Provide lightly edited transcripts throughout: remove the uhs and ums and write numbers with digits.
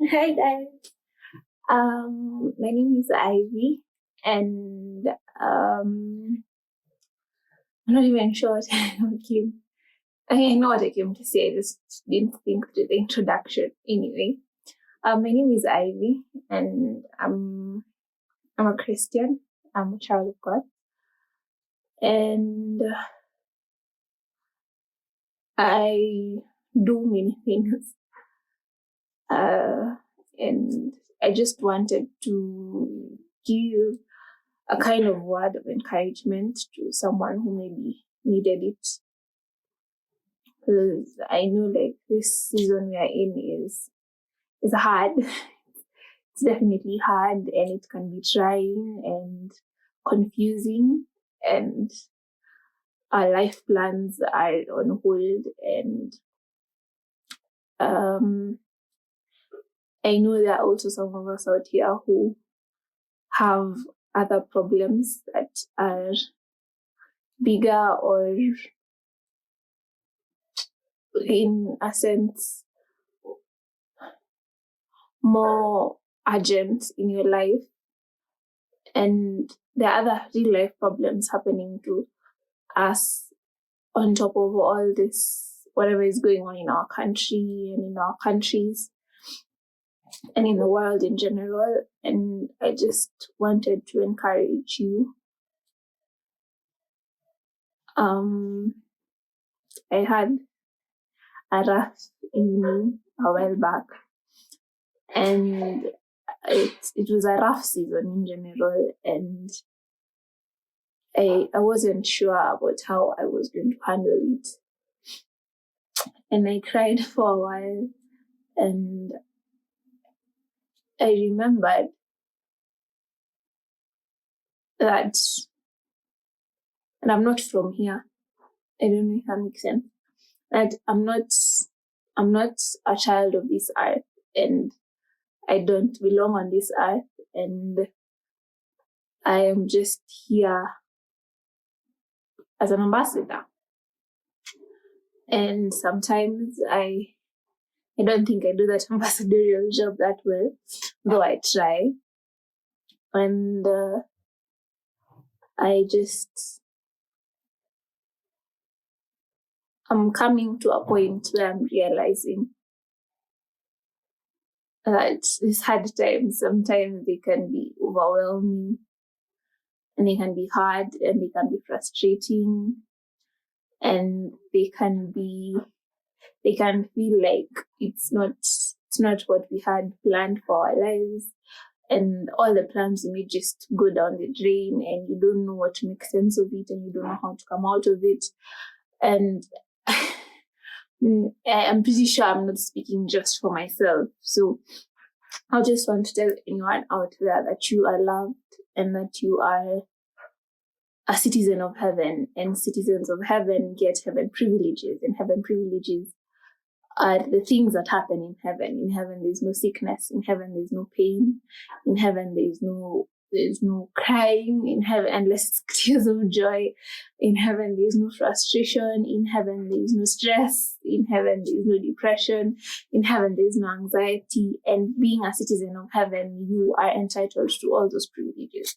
Hi guys. My name is Ivy, and I'm not even sure what I came. I know what I came to say. I just didn't think to the introduction. Anyway, my name is Ivy, and I'm a Christian. I'm a child of God, and I do many things. And I just wanted to give a kind of word of encouragement to someone who maybe needed it. Because I know like this season we are in is hard. It's definitely hard, and it can be trying and confusing, and our life plans are on hold. And I know there are also some of us out here who have other problems that are bigger or in a sense more urgent in your life, and there are other real life problems happening to us on top of all this, whatever is going on in our country and in our countries and in the world in general. And I just wanted to encourage you. I had a rough evening a while back, and it was a rough season in general, and I wasn't sure about how I was going to handle it. And I cried for a while, and I remembered that, and I'm not from here. I don't know if that makes sense. That I'm not a child of this earth, and I don't belong on this earth, and I am just here as an ambassador. And sometimes I don't think I do that ambassadorial job that well, though I try. And I'm coming to a point where I'm realizing that these hard times, sometimes they can be overwhelming, and they can be hard, and they can be frustrating, and they can feel like it's not what we had planned for our lives, and all the plans may just go down the drain, and you don't know what to make sense of it, and you don't know how to come out of it. And I'm pretty sure I'm not speaking just for myself. So I just want to tell anyone out there that you are loved, and that you are a citizen of heaven, and citizens of heaven get heaven privileges, and heaven privileges are the things that happen in heaven. In heaven, there's no sickness. In heaven, there's no pain. In heaven, there's no crying. In heaven, unless it's tears of joy. In heaven, there's no frustration. In heaven, there's no stress. In heaven, there's no depression. In heaven, there's no anxiety. And being a citizen of heaven, you are entitled to all those privileges.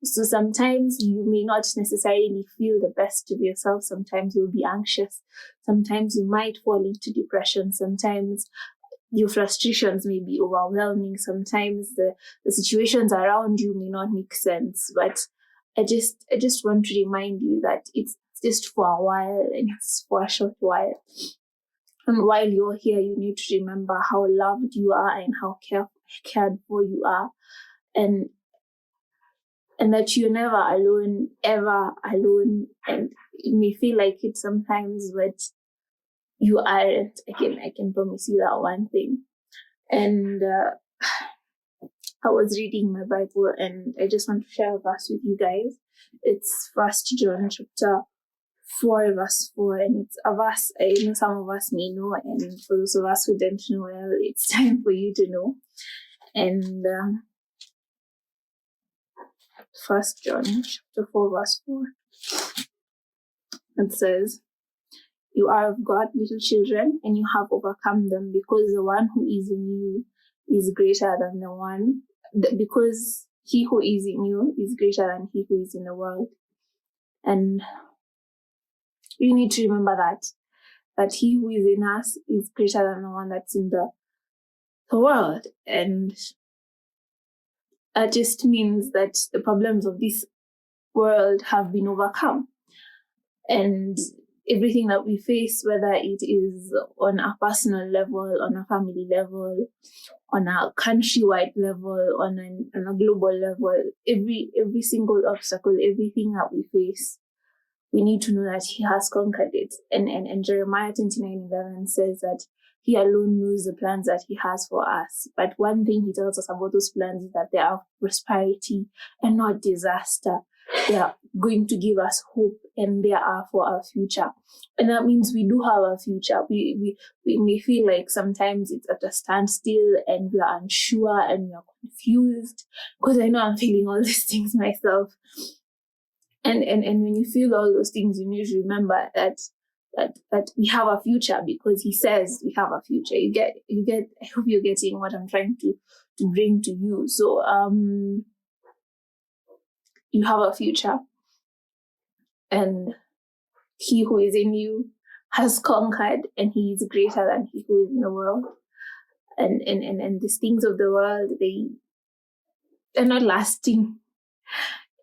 So sometimes you may not necessarily feel the best of yourself. Sometimes you'll be anxious. Sometimes you might fall into depression. Sometimes your frustrations may be overwhelming. Sometimes the situations around you may not make sense. But I just want to remind you that it's just for a while, and it's for a short while. And while you're here, you need to remember how loved you are and how cared for you are. And that you're never alone, ever alone. And it may feel like it sometimes, but you aren't. I can promise you that one thing. And I was reading my Bible, and I just want to share a verse with you guys. It's 1 John chapter 4, verse 4, and it's a verse I know some of us may know, and for those of us who don't know, well, it's time for you to know. And 1 John chapter 4, verse 4. It says, "You are of God, little children, and you have overcome them, because the one who is in you is greater than the one, because he who is in you is greater than he who is in the world. And you need to remember that he who is in us is greater than the one that's in the world. And that just means that the problems of this world have been overcome. And everything that we face, whether it is on a personal level, on a family level, on a countrywide level, on a global level, every single obstacle, everything that we face, we need to know that he has conquered it. And Jeremiah 29:11 says that he alone knows the plans that he has for us. But one thing he tells us about those plans is that they are prosperity and not disaster. They are going to give us hope, and they are for our future. And that means we do have a future. We may feel like sometimes it's at a standstill and we are unsure and we are confused, because I know I'm feeling all these things myself. And when you feel all those things, you need to remember that we have a future, because he says we have a future. You get. I hope you're getting what I'm trying to bring to you. So you have a future, and he who is in you has conquered, and he is greater than he who is in the world. And these things of the world, they're not lasting.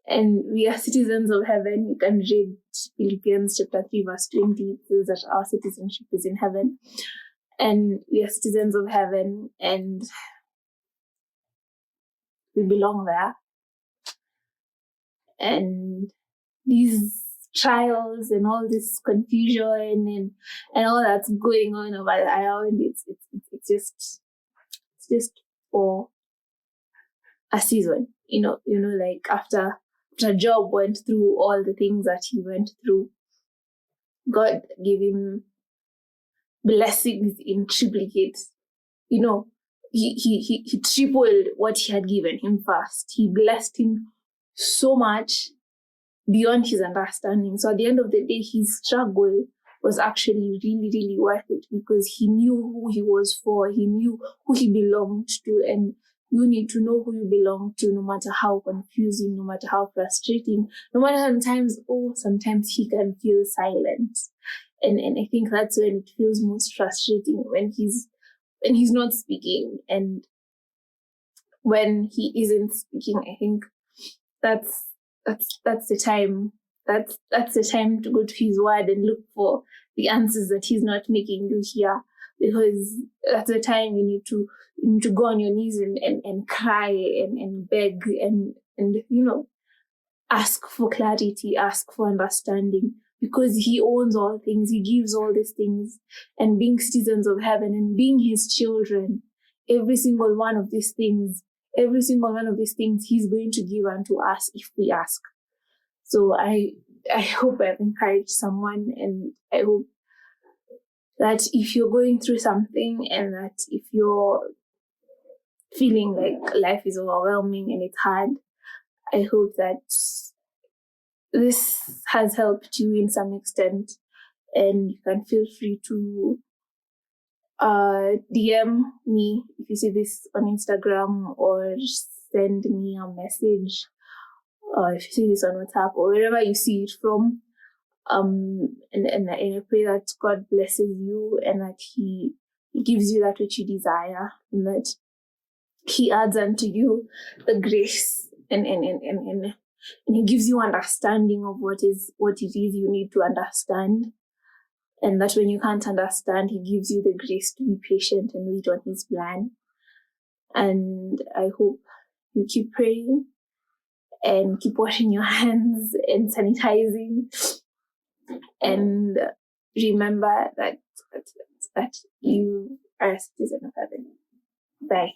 And we are citizens of heaven. You can read Philippians chapter 3, verse 20. It says that our citizenship is in heaven. And we are citizens of heaven, and we belong there. And these trials and all this confusion and all that's going on over around, it's just for a season. Like after Job went through all the things that he went through, God gave him blessings in triplicate. He tripled what he had given him first. He blessed him so much beyond his understanding. So at the end of the day, his struggle was actually really, really worth it, because he knew who he was for. He knew who he belonged to. And you need to know who you belong to, no matter how confusing, no matter how frustrating, no matter sometimes he can feel silent. And I think that's when it feels most frustrating, when he's not speaking, and when he isn't speaking. I think that's the time. That's the time to go to his word and look for the answers that he's not making you hear, because that's the time you need to go on your knees and cry and beg and ask for clarity, ask for understanding, because he owns all things. He gives all these things. And being citizens of heaven and being his children, every single one of these things he's going to give unto us if we ask. So I hope I've encouraged someone, and I hope that if you're going through something, and that if you're feeling like life is overwhelming and it's hard, I hope that this has helped you in some extent, and you can feel free to DM me if you see this on Instagram, or send me a message, or if you see this on WhatsApp, or wherever you see it from. And I pray that God blesses you, and that He gives you that which you desire, and that He adds unto you the grace, and He gives you understanding of what it is you need to understand. And that when you can't understand, He gives you the grace to be patient and wait on His plan. And I hope you keep praying and keep washing your hands and sanitizing. And remember that you are a citizen of heaven. Bye.